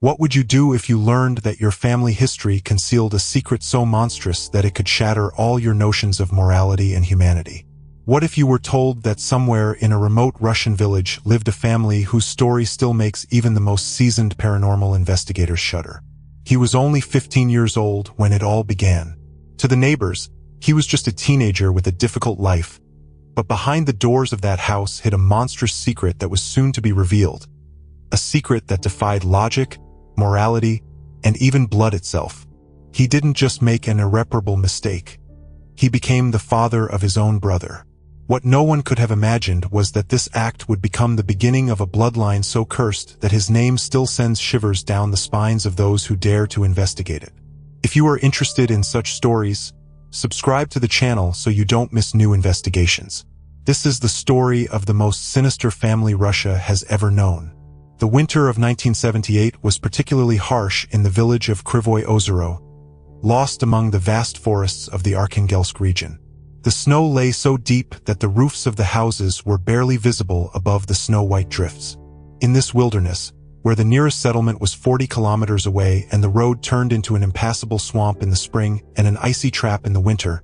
What would you do if you learned that your family history concealed a secret so monstrous that it could shatter all your notions of morality and humanity? What if you were told that somewhere in a remote Russian village lived a family whose story still makes even the most seasoned paranormal investigators shudder? He was only 15 years old when it all began. To the neighbors, he was just a teenager with a difficult life. But behind the doors of that house hid a monstrous secret that was soon to be revealed. A secret that defied logic, morality, and even blood itself. He didn't just make an irreparable mistake. He became the father of his own brother. What no one could have imagined was that this act would become the beginning of a bloodline so cursed that his name still sends shivers down the spines of those who dare to investigate it. If you are interested in such stories, subscribe to the channel so you don't miss new investigations. This is the story of the most sinister family Russia has ever known. The winter of 1978 was particularly harsh in the village of Krivoy Ozero, lost among the vast forests of the Arkhangelsk region. The snow lay so deep that the roofs of the houses were barely visible above the snow-white drifts. In this wilderness, where the nearest settlement was 40 kilometers away and the road turned into an impassable swamp in the spring and an icy trap in the winter,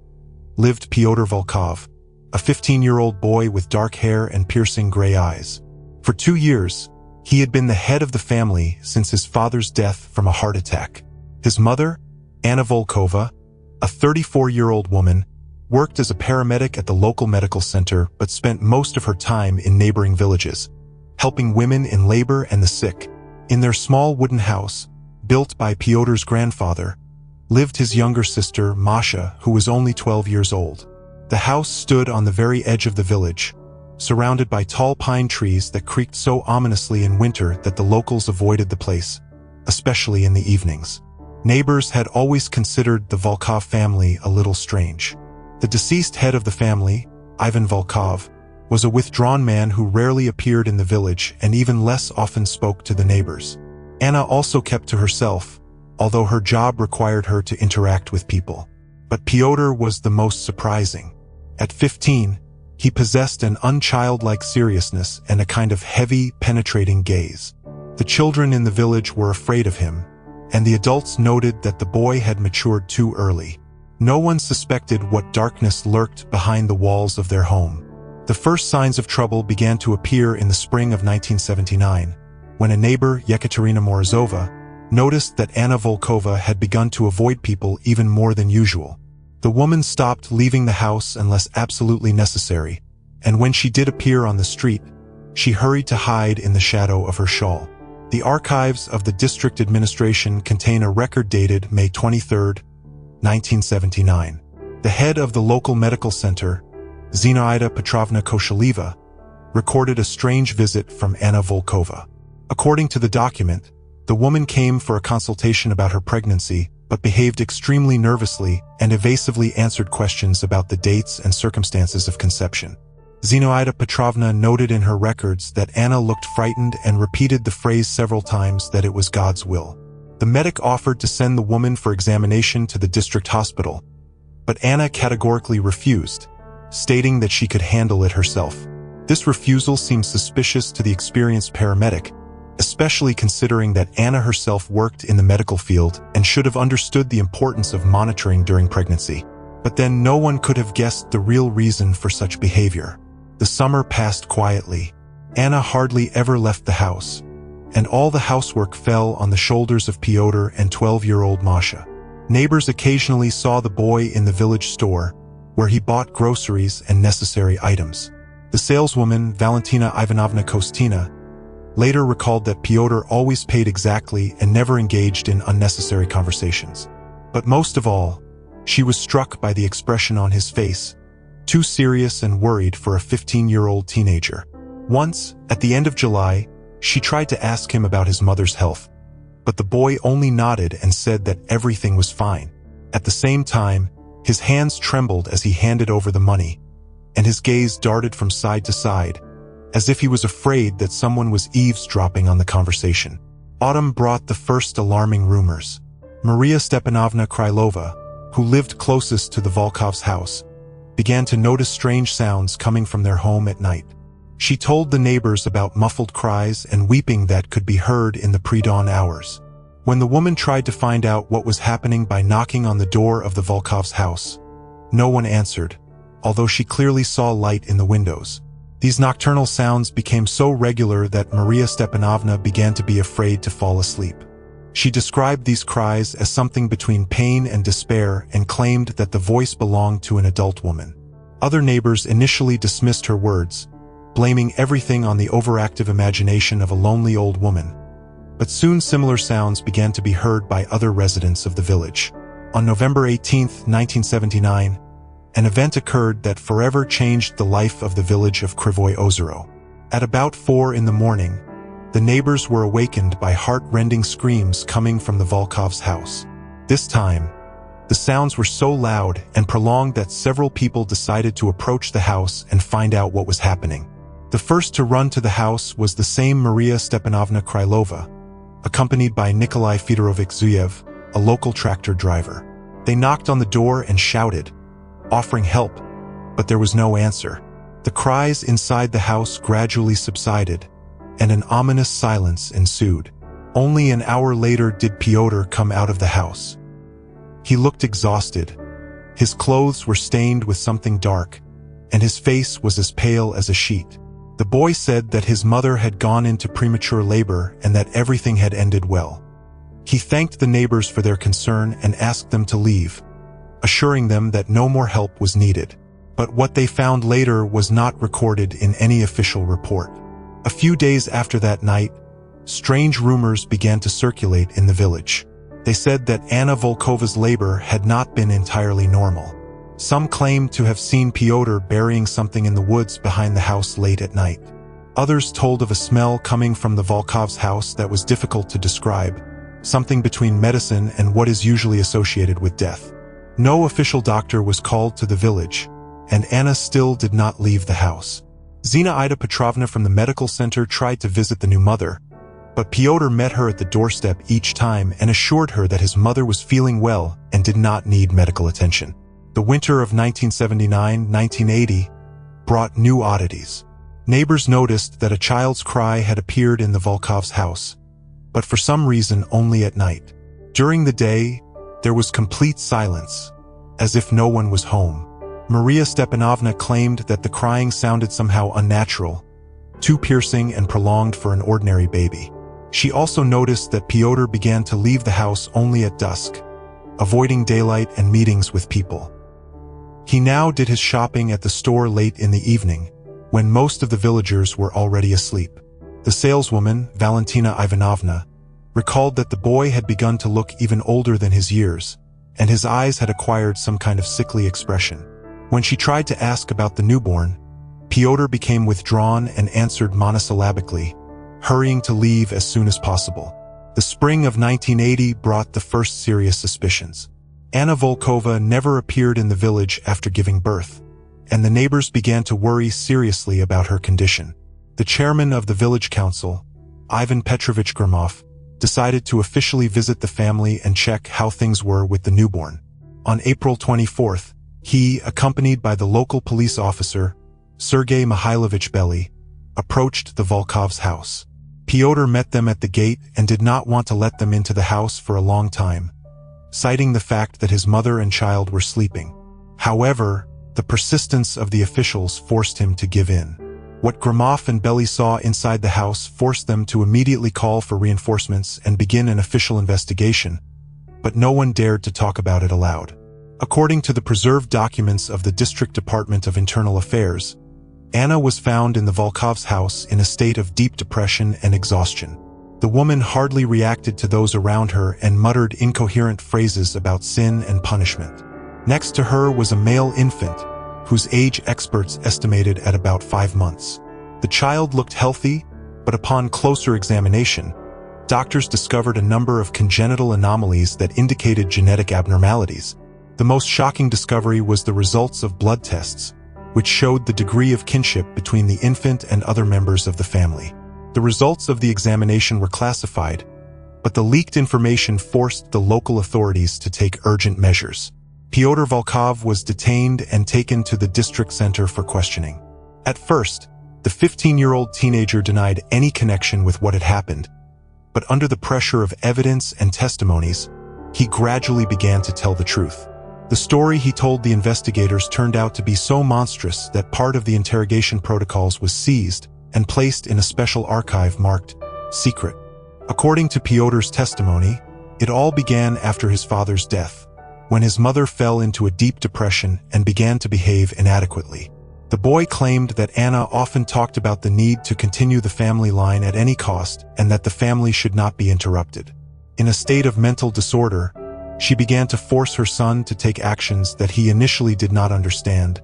lived Pyotr Volkov, a 15-year-old boy with dark hair and piercing gray eyes. For 2 years, he had been the head of the family since his father's death from a heart attack. His mother, Anna Volkova, a 34-year-old woman, worked as a paramedic at the local medical center but spent most of her time in neighboring villages, helping women in labor and the sick. In their small wooden house, built by Pyotr's grandfather, lived his younger sister, Masha, who was only 12 years old. The house stood on the very edge of the village, surrounded by tall pine trees that creaked so ominously in winter that the locals avoided the place, especially in the evenings. Neighbors had always considered the Volkov family a little strange. The deceased head of the family, Ivan Volkov, was a withdrawn man who rarely appeared in the village and even less often spoke to the neighbors. Anna also kept to herself, although her job required her to interact with people. But Pyotr was the most surprising. At 15, he possessed an unchildlike seriousness and a kind of heavy, penetrating gaze. The children in the village were afraid of him, and the adults noted that the boy had matured too early. No one suspected what darkness lurked behind the walls of their home. The first signs of trouble began to appear in the spring of 1979, when a neighbor, Yekaterina Morozova, noticed that Anna Volkova had begun to avoid people even more than usual. The woman stopped leaving the house unless absolutely necessary, and when she did appear on the street, she hurried to hide in the shadow of her shawl. The archives of the district administration contain a record dated May 23, 1979. The head of the local medical center, Zinaida Petrovna Koshaliva, recorded a strange visit from Anna Volkova. According to the document, the woman came for a consultation about her pregnancy, but behaved extremely nervously and evasively answered questions about the dates and circumstances of conception. Zinaida Petrovna noted in her records that Anna looked frightened and repeated the phrase several times that it was God's will. The medic offered to send the woman for examination to the district hospital, but Anna categorically refused, stating that she could handle it herself. This refusal seemed suspicious to the experienced paramedic, especially considering that Anna herself worked in the medical field and should have understood the importance of monitoring during pregnancy. But then no one could have guessed the real reason for such behavior. The summer passed quietly. Anna hardly ever left the house, and all the housework fell on the shoulders of Pyotr and 12-year-old Masha. Neighbors occasionally saw the boy in the village store, where he bought groceries and necessary items. The saleswoman, Valentina Ivanovna Kostina, later recalled that Pyotr always paid exactly and never engaged in unnecessary conversations. But most of all, she was struck by the expression on his face, too serious and worried for a 15-year-old teenager. Once, at the end of July, she tried to ask him about his mother's health, but the boy only nodded and said that everything was fine. At the same time, his hands trembled as he handed over the money, and his gaze darted from side to side, as if he was afraid that someone was eavesdropping on the conversation. Autumn brought the first alarming rumors. Maria Stepanovna Krylova, who lived closest to the Volkov's house, began to notice strange sounds coming from their home at night. She told the neighbors about muffled cries and weeping that could be heard in the pre-dawn hours. When the woman tried to find out what was happening by knocking on the door of the Volkovs' house, no one answered, although she clearly saw light in the windows. These nocturnal sounds became so regular that Maria Stepanovna began to be afraid to fall asleep. She described these cries as something between pain and despair and claimed that the voice belonged to an adult woman. Other neighbors initially dismissed her words, blaming everything on the overactive imagination of a lonely old woman. But soon similar sounds began to be heard by other residents of the village. On November 18, 1979, an event occurred that forever changed the life of the village of Krivoy Ozero. At about 4 in the morning, the neighbors were awakened by heart-rending screams coming from the Volkovs' house. This time, the sounds were so loud and prolonged that several people decided to approach the house and find out what was happening. The first to run to the house was the same Maria Stepanovna Krylova, accompanied by Nikolai Fedorovich Zuyev, a local tractor driver. They knocked on the door and shouted, offering help, but there was no answer. The cries inside the house gradually subsided, and an ominous silence ensued. Only an hour later did Pyotr come out of the house. He looked exhausted. His clothes were stained with something dark, and his face was as pale as a sheet. The boy said that his mother had gone into premature labor and that everything had ended well. He thanked the neighbors for their concern and asked them to leave, assuring them that no more help was needed. But what they found later was not recorded in any official report. A few days after that night, strange rumors began to circulate in the village. They said that Anna Volkova's labor had not been entirely normal. Some claimed to have seen Pyotr burying something in the woods behind the house late at night. Others told of a smell coming from the Volkovs' house that was difficult to describe, something between medicine and what is usually associated with death. No official doctor was called to the village, and Anna still did not leave the house. Zinaida Petrovna from the medical center tried to visit the new mother, but Pyotr met her at the doorstep each time and assured her that his mother was feeling well and did not need medical attention. The winter of 1979-1980 brought new oddities. Neighbors noticed that a child's cry had appeared in the Volkovs' house, but for some reason only at night. During the day, there was complete silence, as if no one was home. Maria Stepanovna claimed that the crying sounded somehow unnatural, too piercing and prolonged for an ordinary baby. She also noticed that Pyotr began to leave the house only at dusk, avoiding daylight and meetings with people. He now did his shopping at the store late in the evening, when most of the villagers were already asleep. The saleswoman, Valentina Ivanovna, recalled that the boy had begun to look even older than his years, and his eyes had acquired some kind of sickly expression. When she tried to ask about the newborn, Pyotr became withdrawn and answered monosyllabically, hurrying to leave as soon as possible. The spring of 1980 brought the first serious suspicions. Anna Volkova never appeared in the village after giving birth, and the neighbors began to worry seriously about her condition. The chairman of the village council, Ivan Petrovich Gromov, decided to officially visit the family and check how things were with the newborn. On April 24th, he, accompanied by the local police officer, Sergei Mihailovich Belly, approached the Volkovs' house. Pyotr met them at the gate and did not want to let them into the house for a long time, citing the fact that his mother and child were sleeping. However, the persistence of the officials forced him to give in. What Gromov and Belly saw inside the house forced them to immediately call for reinforcements and begin an official investigation, but no one dared to talk about it aloud. According to the preserved documents of the District Department of Internal Affairs, Anna was found in the Volkovs' house in a state of deep depression and exhaustion. The woman hardly reacted to those around her and muttered incoherent phrases about sin and punishment. Next to her was a male infant, whose age experts estimated at about 5 months. The child looked healthy, but upon closer examination, doctors discovered a number of congenital anomalies that indicated genetic abnormalities. The most shocking discovery was the results of blood tests, which showed the degree of kinship between the infant and other members of the family. The results of the examination were classified, but the leaked information forced the local authorities to take urgent measures. Pyotr Volkov was detained and taken to the district center for questioning. At first, the 15-year-old teenager denied any connection with what had happened, but under the pressure of evidence and testimonies, he gradually began to tell the truth. The story he told the investigators turned out to be so monstrous that part of the interrogation protocols was seized and placed in a special archive marked secret. According to Piotr's testimony, it all began after his father's death, when his mother fell into a deep depression and began to behave inadequately. The boy claimed that Anna often talked about the need to continue the family line at any cost and that the family should not be interrupted. In a state of mental disorder, she began to force her son to take actions that he initially did not understand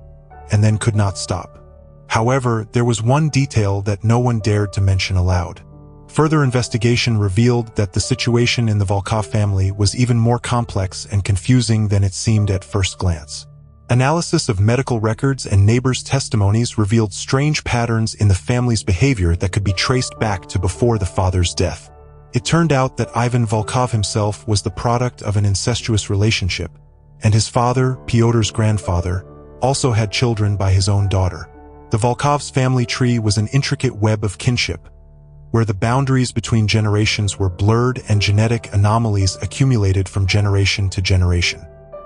and then could not stop. However, there was one detail that no one dared to mention aloud. Further investigation revealed that the situation in the Volkov family was even more complex and confusing than it seemed at first glance. Analysis of medical records and neighbors' testimonies revealed strange patterns in the family's behavior that could be traced back to before the father's death. It turned out that Ivan Volkov himself was the product of an incestuous relationship, and his father, Piotr's grandfather, also had children by his own daughter. The Volkov's family tree was an intricate web of kinship, where the boundaries between generations were blurred and genetic anomalies accumulated from generation to generation.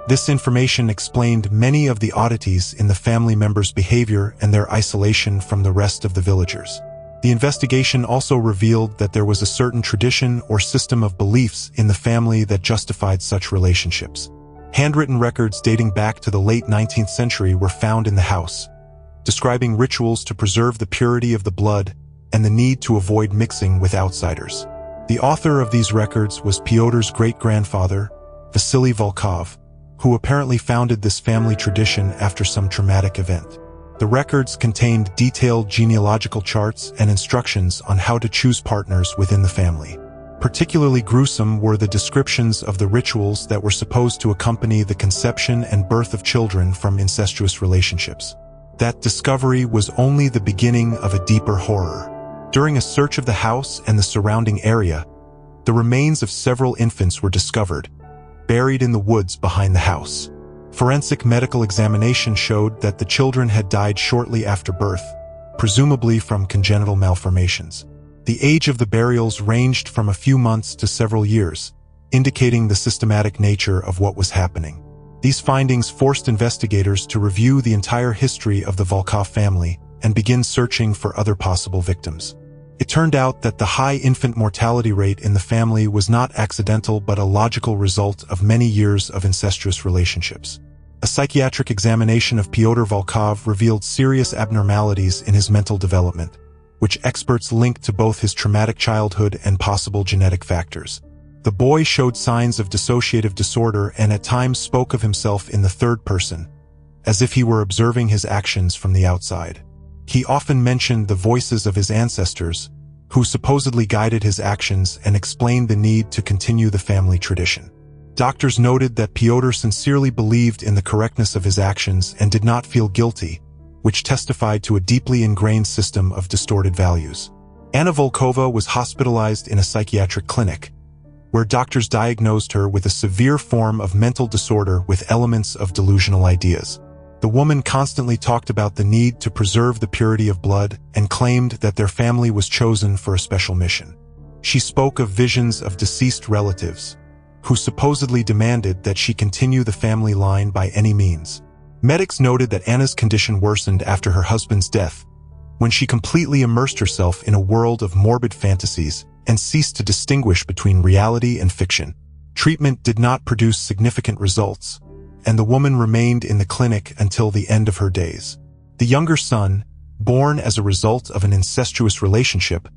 This information explained many of the oddities in the family members' behavior and their isolation from the rest of the villagers. The investigation also revealed that there was a certain tradition or system of beliefs in the family that justified such relationships. Handwritten records dating back to the late 19th century were found in the house, describing rituals to preserve the purity of the blood and the need to avoid mixing with outsiders. The author of these records was Piotr's great-grandfather, Vasily Volkov, who apparently founded this family tradition after some traumatic event. The records contained detailed genealogical charts and instructions on how to choose partners within the family. Particularly gruesome were the descriptions of the rituals that were supposed to accompany the conception and birth of children from incestuous relationships. That discovery was only the beginning of a deeper horror. During a search of the house and the surrounding area, the remains of several infants were discovered, buried in the woods behind the house. Forensic medical examination showed that the children had died shortly after birth, presumably from congenital malformations. The age of the burials ranged from a few months to several years, indicating the systematic nature of what was happening. These findings forced investigators to review the entire history of the Volkov family and begin searching for other possible victims. It turned out that the high infant mortality rate in the family was not accidental but a logical result of many years of incestuous relationships. A psychiatric examination of Pyotr Volkov revealed serious abnormalities in his mental development, which experts linked to both his traumatic childhood and possible genetic factors. The boy showed signs of dissociative disorder and at times spoke of himself in the third person, as if he were observing his actions from the outside. He often mentioned the voices of his ancestors, who supposedly guided his actions and explained the need to continue the family tradition. Doctors noted that Pyotr sincerely believed in the correctness of his actions and did not feel guilty, which testified to a deeply ingrained system of distorted values. Anna Volkova was hospitalized in a psychiatric clinic, where doctors diagnosed her with a severe form of mental disorder with elements of delusional ideas. The woman constantly talked about the need to preserve the purity of blood and claimed that their family was chosen for a special mission. She spoke of visions of deceased relatives, who supposedly demanded that she continue the family line by any means. Medics noted that Anna's condition worsened after her husband's death, when she completely immersed herself in a world of morbid fantasies and ceased to distinguish between reality and fiction. Treatment did not produce significant results, and the woman remained in the clinic until the end of her days. The younger son, born as a result of an incestuous relationship,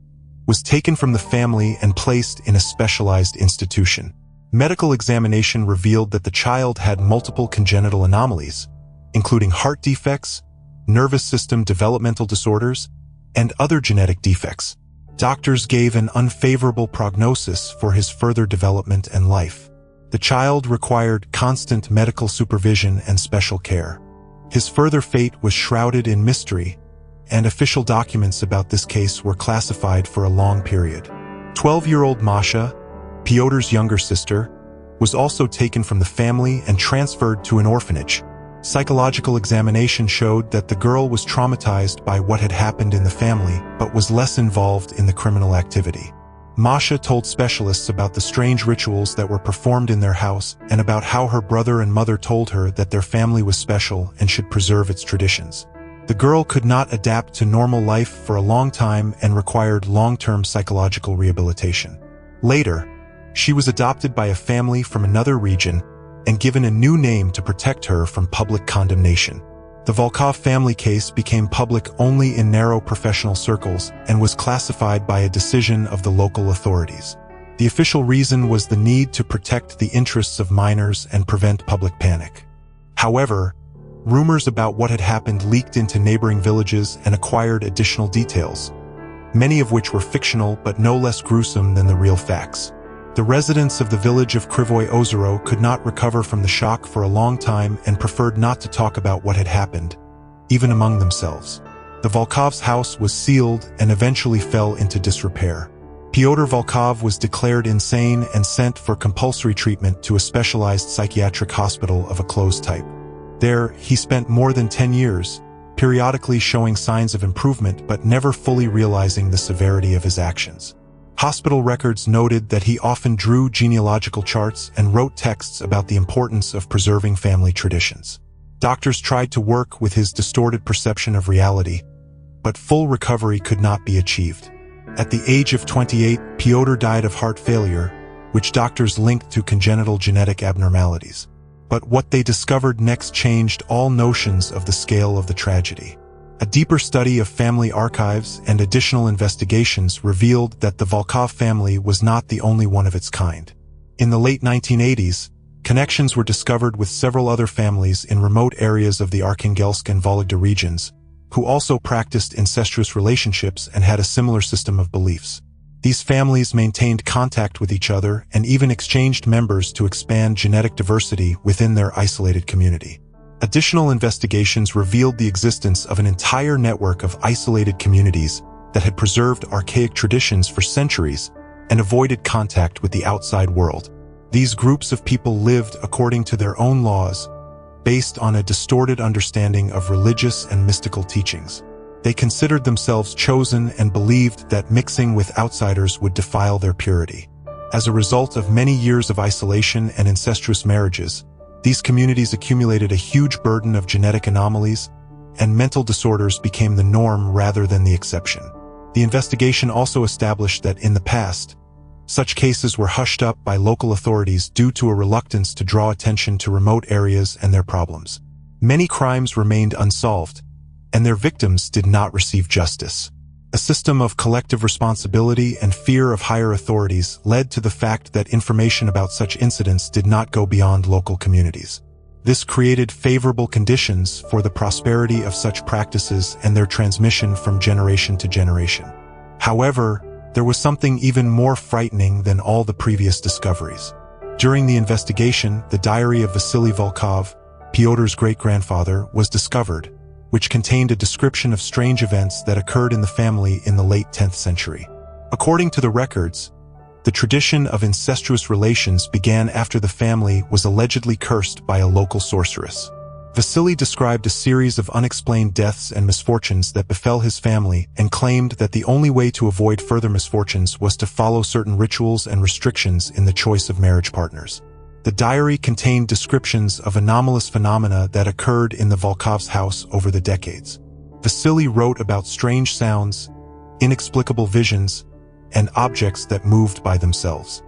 was taken from the family and placed in a specialized institution. Medical examination revealed that the child had multiple congenital anomalies, including heart defects, nervous system developmental disorders, and other genetic defects. Doctors gave an unfavorable prognosis for his further development and life. The child required constant medical supervision and special care. His further fate was shrouded in mystery, and official documents about this case were classified for a long period. 12-year-old Masha, Pyotr's younger sister, was also taken from the family and transferred to an orphanage. Psychological examination showed that the girl was traumatized by what had happened in the family but was less involved in the criminal activity. Masha told specialists about the strange rituals that were performed in their house and about how her brother and mother told her that their family was special and should preserve its traditions. The girl could not adapt to normal life for a long time and required long-term psychological rehabilitation. Later, she was adopted by a family from another region and given a new name to protect her from public condemnation. The Volkov family case became public only in narrow professional circles and was classified by a decision of the local authorities. The official reason was the need to protect the interests of minors and prevent public panic. However, rumors about what had happened leaked into neighboring villages and acquired additional details, many of which were fictional but no less gruesome than the real facts. The residents of the village of Krivoy Ozero could not recover from the shock for a long time and preferred not to talk about what had happened, even among themselves. The Volkov's house was sealed and eventually fell into disrepair. Pyotr Volkov was declared insane and sent for compulsory treatment to a specialized psychiatric hospital of a closed type. There, he spent more than 10 years, periodically showing signs of improvement but never fully realizing the severity of his actions. Hospital records noted that he often drew genealogical charts and wrote texts about the importance of preserving family traditions. Doctors tried to work with his distorted perception of reality, but full recovery could not be achieved. At the age of 28, Pyotr died of heart failure, which doctors linked to congenital genetic abnormalities. But what they discovered next changed all notions of the scale of the tragedy. A deeper study of family archives and additional investigations revealed that the Volkov family was not the only one of its kind. In the late 1980s, connections were discovered with several other families in remote areas of the Arkhangelsk and Vologda regions, who also practiced incestuous relationships and had a similar system of beliefs. These families maintained contact with each other and even exchanged members to expand genetic diversity within their isolated community. Additional investigations revealed the existence of an entire network of isolated communities that had preserved archaic traditions for centuries and avoided contact with the outside world. These groups of people lived according to their own laws, based on a distorted understanding of religious and mystical teachings. They considered themselves chosen and believed that mixing with outsiders would defile their purity. As a result of many years of isolation and incestuous marriages, these communities accumulated a huge burden of genetic anomalies, and mental disorders became the norm rather than the exception. The investigation also established that in the past, such cases were hushed up by local authorities due to a reluctance to draw attention to remote areas and their problems. Many crimes remained unsolved, and their victims did not receive justice. A system of collective responsibility and fear of higher authorities led to the fact that information about such incidents did not go beyond local communities. This created favorable conditions for the prosperity of such practices and their transmission from generation to generation. However, there was something even more frightening than all the previous discoveries. During the investigation, the diary of Vasily Volkov, Pyotr's great-grandfather, was discovered, which contained a description of strange events that occurred in the family in the late 10th century. According to the records, the tradition of incestuous relations began after the family was allegedly cursed by a local sorceress. Vasily described a series of unexplained deaths and misfortunes that befell his family and claimed that the only way to avoid further misfortunes was to follow certain rituals and restrictions in the choice of marriage partners. The diary contained descriptions of anomalous phenomena that occurred in the Volkov's house over the decades. Vasily wrote about strange sounds, inexplicable visions, and objects that moved by themselves.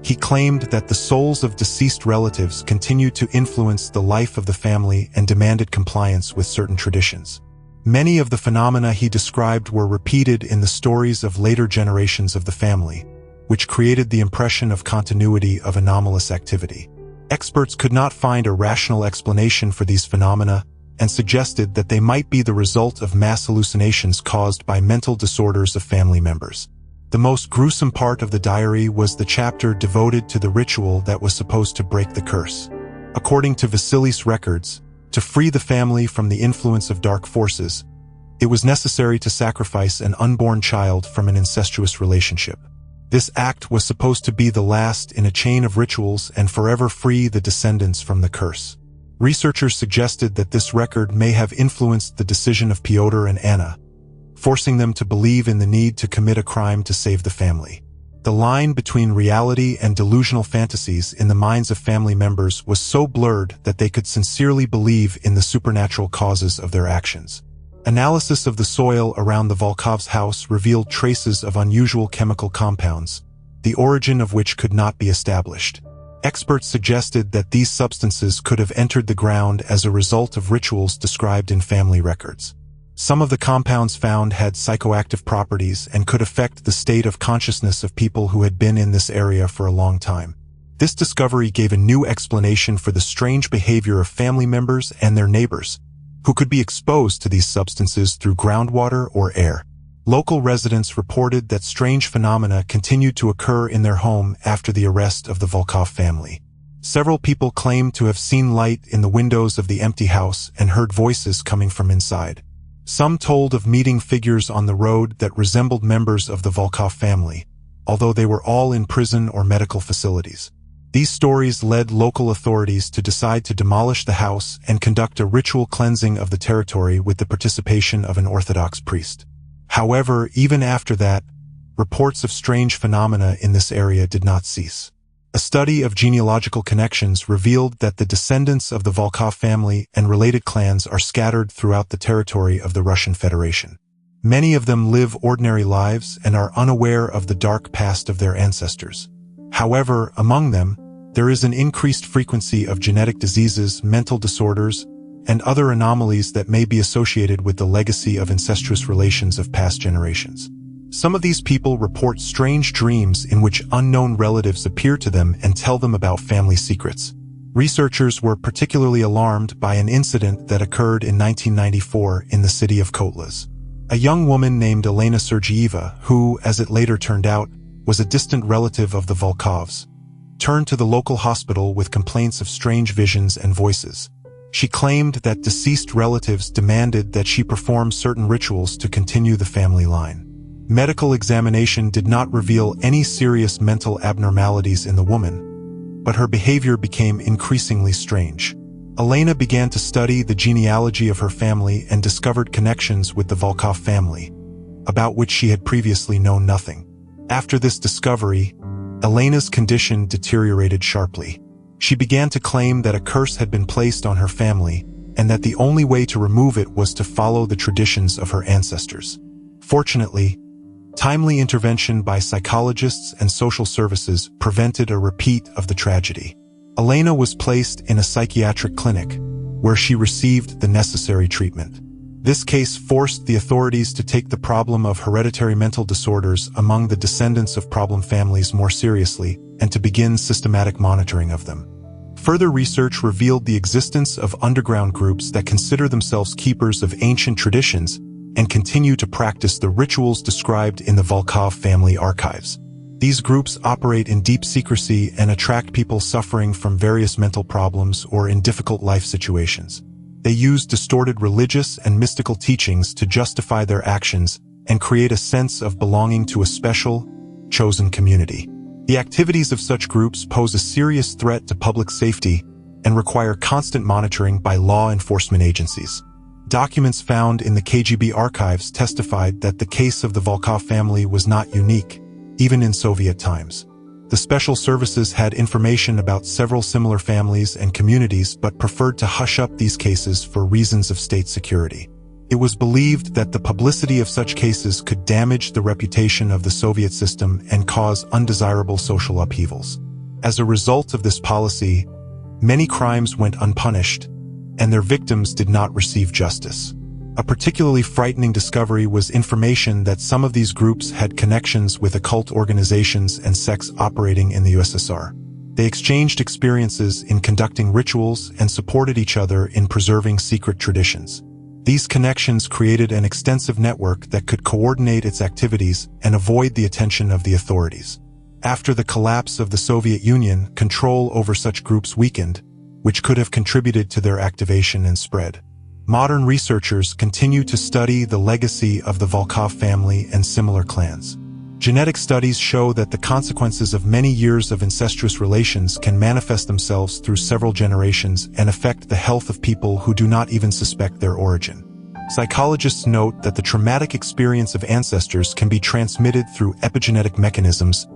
He claimed that the souls of deceased relatives continued to influence the life of the family and demanded compliance with certain traditions. Many of the phenomena he described were repeated in the stories of later generations of the family, which created the impression of continuity of anomalous activity. Experts could not find a rational explanation for these phenomena and suggested that they might be the result of mass hallucinations caused by mental disorders of family members. The most gruesome part of the diary was the chapter devoted to the ritual that was supposed to break the curse. According to Vasily's records, to free the family from the influence of dark forces, it was necessary to sacrifice an unborn child from an incestuous relationship. This act was supposed to be the last in a chain of rituals and forever free the descendants from the curse. Researchers suggested that this record may have influenced the decision of Pyotr and Anna, forcing them to believe in the need to commit a crime to save the family. The line between reality and delusional fantasies in the minds of family members was so blurred that they could sincerely believe in the supernatural causes of their actions. Analysis of the soil around the Volkov's house revealed traces of unusual chemical compounds, the origin of which could not be established. Experts suggested that these substances could have entered the ground as a result of rituals described in family records. Some of the compounds found had psychoactive properties and could affect the state of consciousness of people who had been in this area for a long time. This discovery gave a new explanation for the strange behavior of family members and their neighbors, who could be exposed to these substances through groundwater or air. Local residents reported that strange phenomena continued to occur in their home after the arrest of the Volkov family. Several people claimed to have seen light in the windows of the empty house and heard voices coming from inside. Some told of meeting figures on the road that resembled members of the Volkov family, although they were all in prison or medical facilities. These stories led local authorities to decide to demolish the house and conduct a ritual cleansing of the territory with the participation of an Orthodox priest. However, even after that, reports of strange phenomena in this area did not cease. A study of genealogical connections revealed that the descendants of the Volkov family and related clans are scattered throughout the territory of the Russian Federation. Many of them live ordinary lives and are unaware of the dark past of their ancestors. However, among them, there is an increased frequency of genetic diseases, mental disorders, and other anomalies that may be associated with the legacy of incestuous relations of past generations. Some of these people report strange dreams in which unknown relatives appear to them and tell them about family secrets. Researchers were particularly alarmed by an incident that occurred in 1994 in the city of Kotlas. A young woman named Elena Sergeeva, who, as it later turned out, was a distant relative of the Volkovs, turned to the local hospital with complaints of strange visions and voices. She claimed that deceased relatives demanded that she perform certain rituals to continue the family line. Medical examination did not reveal any serious mental abnormalities in the woman, but her behavior became increasingly strange. Elena began to study the genealogy of her family and discovered connections with the Volkov family, about which she had previously known nothing. After this discovery, Elena's condition deteriorated sharply. She began to claim that a curse had been placed on her family and that the only way to remove it was to follow the traditions of her ancestors. Fortunately, timely intervention by psychologists and social services prevented a repeat of the tragedy. Elena was placed in a psychiatric clinic, where she received the necessary treatment. This case forced the authorities to take the problem of hereditary mental disorders among the descendants of problem families more seriously and to begin systematic monitoring of them. Further research revealed the existence of underground groups that consider themselves keepers of ancient traditions and continue to practice the rituals described in the Volkov family archives. These groups operate in deep secrecy and attract people suffering from various mental problems or in difficult life situations. They use distorted religious and mystical teachings to justify their actions and create a sense of belonging to a special, chosen community. The activities of such groups pose a serious threat to public safety and require constant monitoring by law enforcement agencies. Documents found in the KGB archives testified that the case of the Volkov family was not unique, even in Soviet times. The special services had information about several similar families and communities but preferred to hush up these cases for reasons of state security. It was believed that the publicity of such cases could damage the reputation of the Soviet system and cause undesirable social upheavals. As a result of this policy, many crimes went unpunished, and their victims did not receive justice. A particularly frightening discovery was information that some of these groups had connections with occult organizations and sects operating in the USSR. They exchanged experiences in conducting rituals and supported each other in preserving secret traditions. These connections created an extensive network that could coordinate its activities and avoid the attention of the authorities. After the collapse of the Soviet Union, control over such groups weakened, which could have contributed to their activation and spread. Modern researchers continue to study the legacy of the Volkov family and similar clans. Genetic studies show that the consequences of many years of incestuous relations can manifest themselves through several generations and affect the health of people who do not even suspect their origin. Psychologists note that the traumatic experience of ancestors can be transmitted through epigenetic mechanisms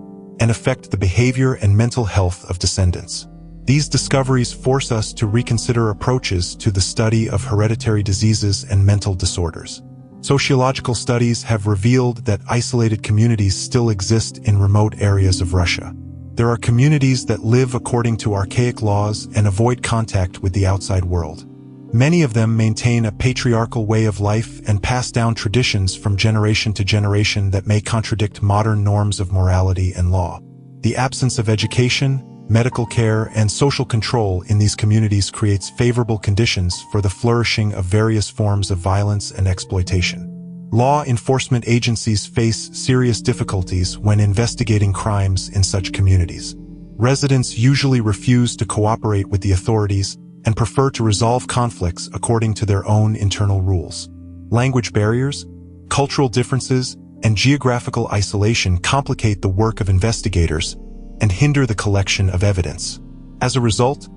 and affect the behavior and mental health of descendants. These discoveries force us to reconsider approaches to the study of hereditary diseases and mental disorders. Sociological studies have revealed that isolated communities still exist in remote areas of Russia. There are communities that live according to archaic laws and avoid contact with the outside world. Many of them maintain a patriarchal way of life and pass down traditions from generation to generation that may contradict modern norms of morality and law. The absence of education, medical care, and social control in these communities creates favorable conditions for the flourishing of various forms of violence and exploitation. Law enforcement agencies face serious difficulties when investigating crimes in such communities. Residents usually refuse to cooperate with the authorities and prefer to resolve conflicts according to their own internal rules. Language barriers, cultural differences, and geographical isolation complicate the work of investigators and hinder the collection of evidence. As a result,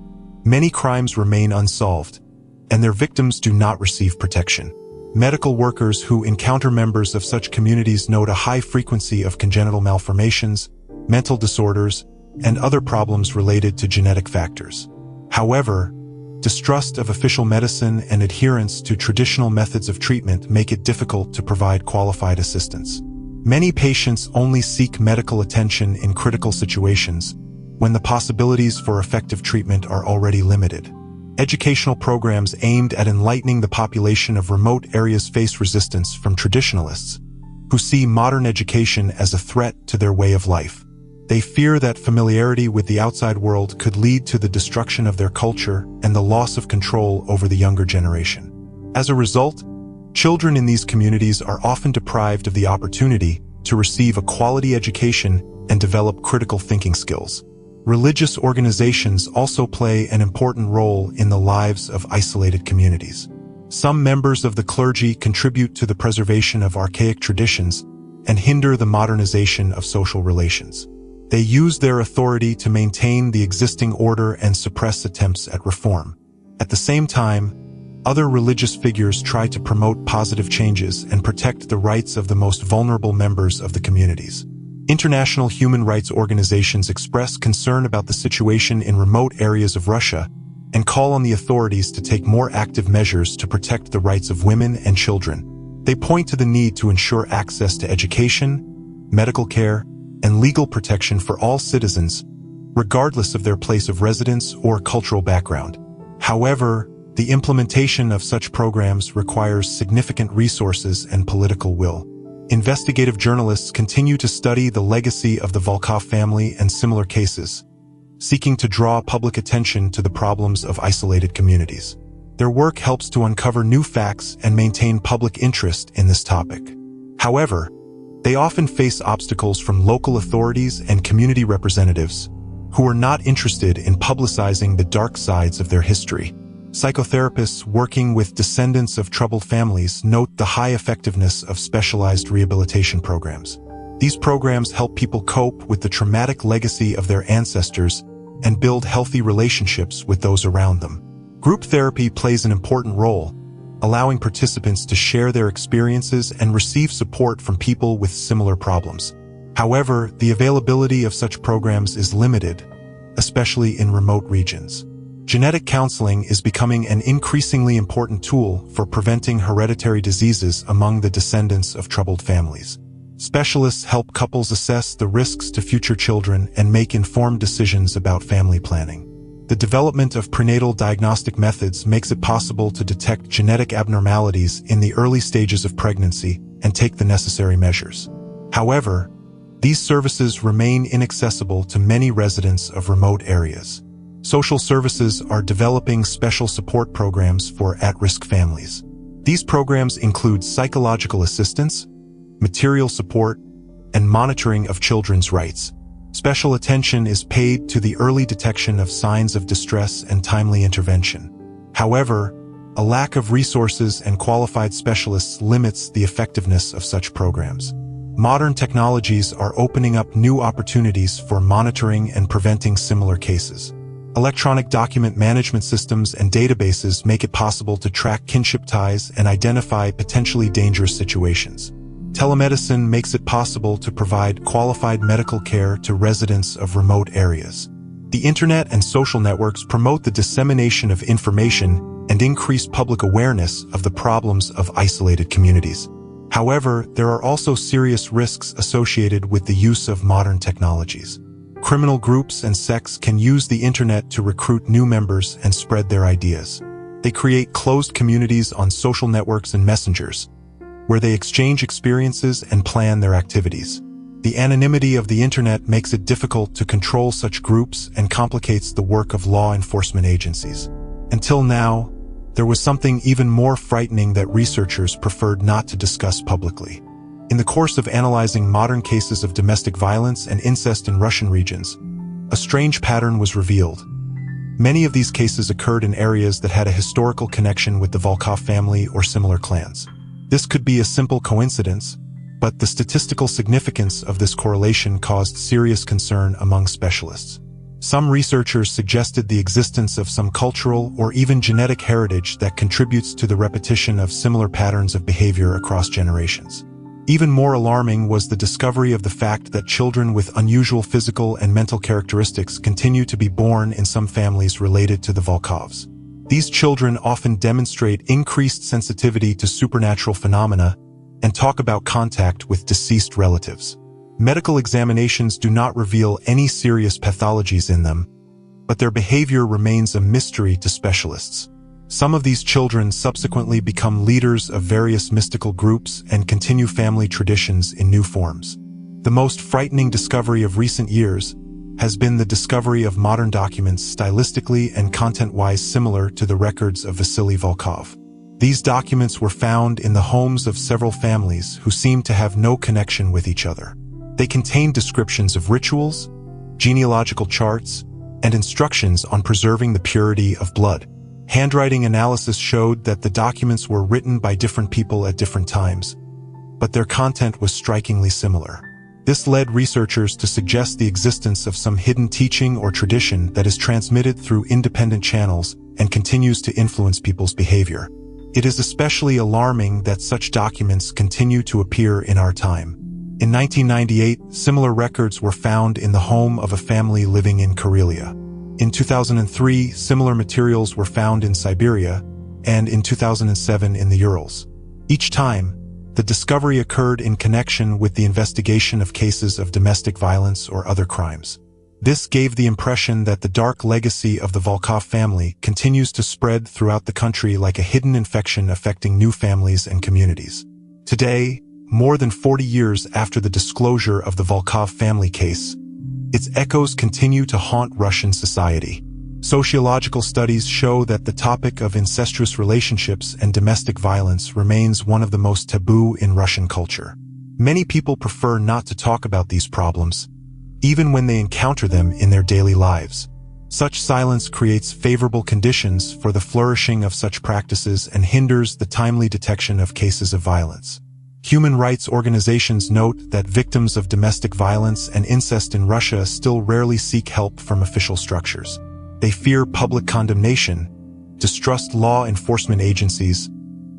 many crimes remain unsolved, and their victims do not receive protection. Medical workers who encounter members of such communities note a high frequency of congenital malformations, mental disorders, and other problems related to genetic factors. However, distrust of official medicine and adherence to traditional methods of treatment make it difficult to provide qualified assistance. Many patients only seek medical attention in critical situations, when the possibilities for effective treatment are already limited. Educational programs aimed at enlightening the population of remote areas face resistance from traditionalists, who see modern education as a threat to their way of life. They fear that familiarity with the outside world could lead to the destruction of their culture and the loss of control over the younger generation. As a result, children in these communities are often deprived of the opportunity to receive a quality education and develop critical thinking skills. Religious organizations also play an important role in the lives of isolated communities. Some members of the clergy contribute to the preservation of archaic traditions and hinder the modernization of social relations. They use their authority to maintain the existing order and suppress attempts at reform. At the same time, other religious figures try to promote positive changes and protect the rights of the most vulnerable members of the communities. International human rights organizations express concern about the situation in remote areas of Russia and call on the authorities to take more active measures to protect the rights of women and children. They point to the need to ensure access to education, medical care, and legal protection for all citizens, regardless of their place of residence or cultural background. However, the implementation of such programs requires significant resources and political will. Investigative journalists continue to study the legacy of the Volkov family and similar cases, seeking to draw public attention to the problems of isolated communities. Their work helps to uncover new facts and maintain public interest in this topic. However, they often face obstacles from local authorities and community representatives who are not interested in publicizing the dark sides of their history. Psychotherapists working with descendants of troubled families note the high effectiveness of specialized rehabilitation programs. These programs help people cope with the traumatic legacy of their ancestors and build healthy relationships with those around them. Group therapy plays an important role, allowing participants to share their experiences and receive support from people with similar problems. However, the availability of such programs is limited, especially in remote regions. Genetic counseling is becoming an increasingly important tool for preventing hereditary diseases among the descendants of troubled families. Specialists help couples assess the risks to future children and make informed decisions about family planning. The development of prenatal diagnostic methods makes it possible to detect genetic abnormalities in the early stages of pregnancy and take the necessary measures. However, these services remain inaccessible to many residents of remote areas. Social services are developing special support programs for at-risk families. These programs include psychological assistance, material support, and monitoring of children's rights. Special attention is paid to the early detection of signs of distress and timely intervention. However, a lack of resources and qualified specialists limits the effectiveness of such programs. Modern technologies are opening up new opportunities for monitoring and preventing similar cases. Electronic document management systems and databases make it possible to track kinship ties and identify potentially dangerous situations. Telemedicine makes it possible to provide qualified medical care to residents of remote areas. The internet and social networks promote the dissemination of information and increase public awareness of the problems of isolated communities. However, there are also serious risks associated with the use of modern technologies. Criminal groups and sects can use the internet to recruit new members and spread their ideas. They create closed communities on social networks and messengers, where they exchange experiences and plan their activities. The anonymity of the internet makes it difficult to control such groups and complicates the work of law enforcement agencies. Until now, there was something even more frightening that researchers preferred not to discuss publicly. In the course of analyzing modern cases of domestic violence and incest in Russian regions, a strange pattern was revealed. Many of these cases occurred in areas that had a historical connection with the Volkov family or similar clans. This could be a simple coincidence, but the statistical significance of this correlation caused serious concern among specialists. Some researchers suggested the existence of some cultural or even genetic heritage that contributes to the repetition of similar patterns of behavior across generations. Even more alarming was the discovery of the fact that children with unusual physical and mental characteristics continue to be born in some families related to the Volkovs. These children often demonstrate increased sensitivity to supernatural phenomena and talk about contact with deceased relatives. Medical examinations do not reveal any serious pathologies in them, but their behavior remains a mystery to specialists. Some of these children subsequently become leaders of various mystical groups and continue family traditions in new forms. The most frightening discovery of recent years has been the discovery of modern documents stylistically and content-wise similar to the records of Vasily Volkov. These documents were found in the homes of several families who seemed to have no connection with each other. They contained descriptions of rituals, genealogical charts, and instructions on preserving the purity of blood. Handwriting analysis showed that the documents were written by different people at different times, but their content was strikingly similar. This led researchers to suggest the existence of some hidden teaching or tradition that is transmitted through independent channels and continues to influence people's behavior. It is especially alarming that such documents continue to appear in our time. In 1998, similar records were found in the home of a family living in Karelia. In 2003, similar materials were found in Siberia, and in 2007 in the Urals. Each time, the discovery occurred in connection with the investigation of cases of domestic violence or other crimes. This gave the impression that the dark legacy of the Volkov family continues to spread throughout the country like a hidden infection affecting new families and communities. Today, more than 40 years after the disclosure of the Volkov family case, its echoes continue to haunt Russian society. Sociological studies show that the topic of incestuous relationships and domestic violence remains one of the most taboo in Russian culture. Many people prefer not to talk about these problems, even when they encounter them in their daily lives. Such silence creates favorable conditions for the flourishing of such practices and hinders the timely detection of cases of violence. Human rights organizations note that victims of domestic violence and incest in Russia still rarely seek help from official structures. They fear public condemnation, distrust law enforcement agencies,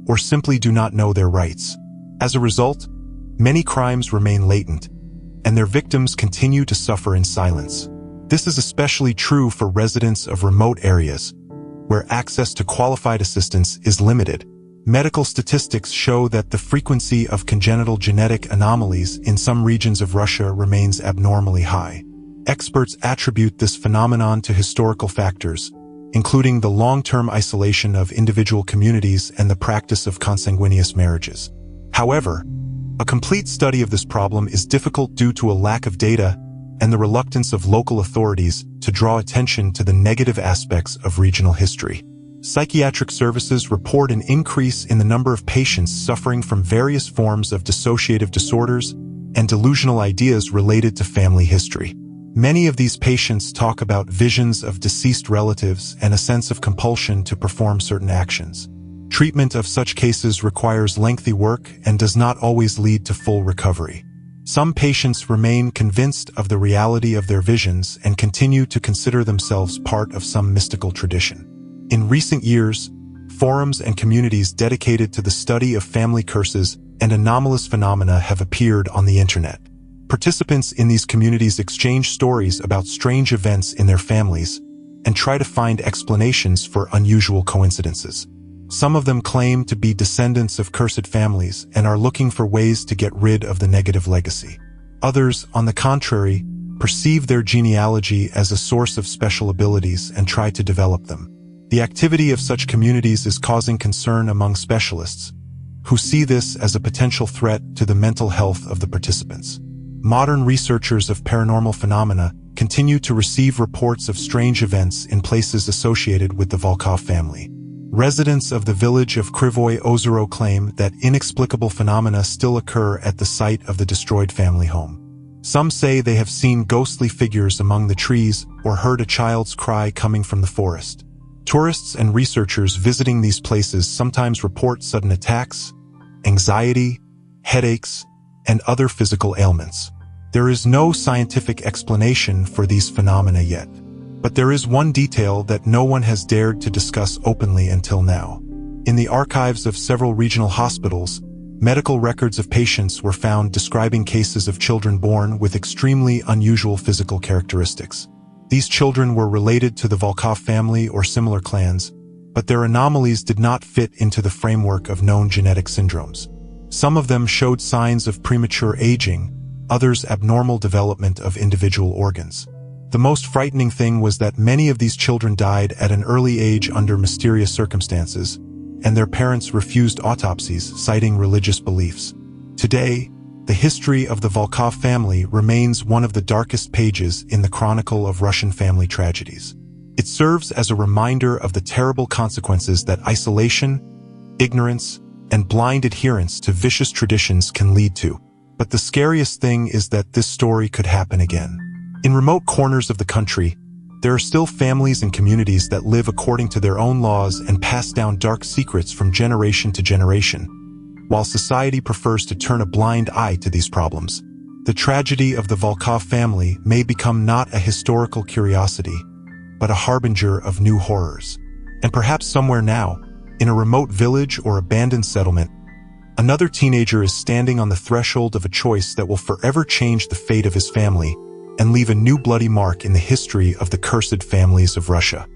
or simply do not know their rights. As a result, many crimes remain latent, and their victims continue to suffer in silence. This is especially true for residents of remote areas, where access to qualified assistance is limited. Medical statistics show that the frequency of congenital genetic anomalies in some regions of Russia remains abnormally high. Experts attribute this phenomenon to historical factors, including the long-term isolation of individual communities and the practice of consanguineous marriages. However, a complete study of this problem is difficult due to a lack of data and the reluctance of local authorities to draw attention to the negative aspects of regional history. Psychiatric services report an increase in the number of patients suffering from various forms of dissociative disorders and delusional ideas related to family history. Many of these patients talk about visions of deceased relatives and a sense of compulsion to perform certain actions. Treatment of such cases requires lengthy work and does not always lead to full recovery. Some patients remain convinced of the reality of their visions and continue to consider themselves part of some mystical tradition. In recent years, forums and communities dedicated to the study of family curses and anomalous phenomena have appeared on the internet. Participants in these communities exchange stories about strange events in their families and try to find explanations for unusual coincidences. Some of them claim to be descendants of cursed families and are looking for ways to get rid of the negative legacy. Others, on the contrary, perceive their genealogy as a source of special abilities and try to develop them. The activity of such communities is causing concern among specialists, who see this as a potential threat to the mental health of the participants. Modern researchers of paranormal phenomena continue to receive reports of strange events in places associated with the Volkov family. Residents of the village of Krivoy Ozero claim that inexplicable phenomena still occur at the site of the destroyed family home. Some say they have seen ghostly figures among the trees or heard a child's cry coming from the forest. Tourists and researchers visiting these places sometimes report sudden attacks, anxiety, headaches, and other physical ailments. There is no scientific explanation for these phenomena yet, but there is one detail that no one has dared to discuss openly until now. In the archives of several regional hospitals, medical records of patients were found describing cases of children born with extremely unusual physical characteristics. These children were related to the Volkov family or similar clans, but their anomalies did not fit into the framework of known genetic syndromes. Some of them showed signs of premature aging, others abnormal development of individual organs. The most frightening thing was that many of these children died at an early age under mysterious circumstances, and their parents refused autopsies, citing religious beliefs. Today, the history of the Volkov family remains one of the darkest pages in the chronicle of Russian family tragedies. It serves as a reminder of the terrible consequences that isolation, ignorance, and blind adherence to vicious traditions can lead to. But the scariest thing is that this story could happen again. In remote corners of the country, there are still families and communities that live according to their own laws and pass down dark secrets from generation to generation. While society prefers to turn a blind eye to these problems, the tragedy of the Volkov family may become not a historical curiosity, but a harbinger of new horrors. And perhaps somewhere now, in a remote village or abandoned settlement, another teenager is standing on the threshold of a choice that will forever change the fate of his family and leave a new bloody mark in the history of the cursed families of Russia.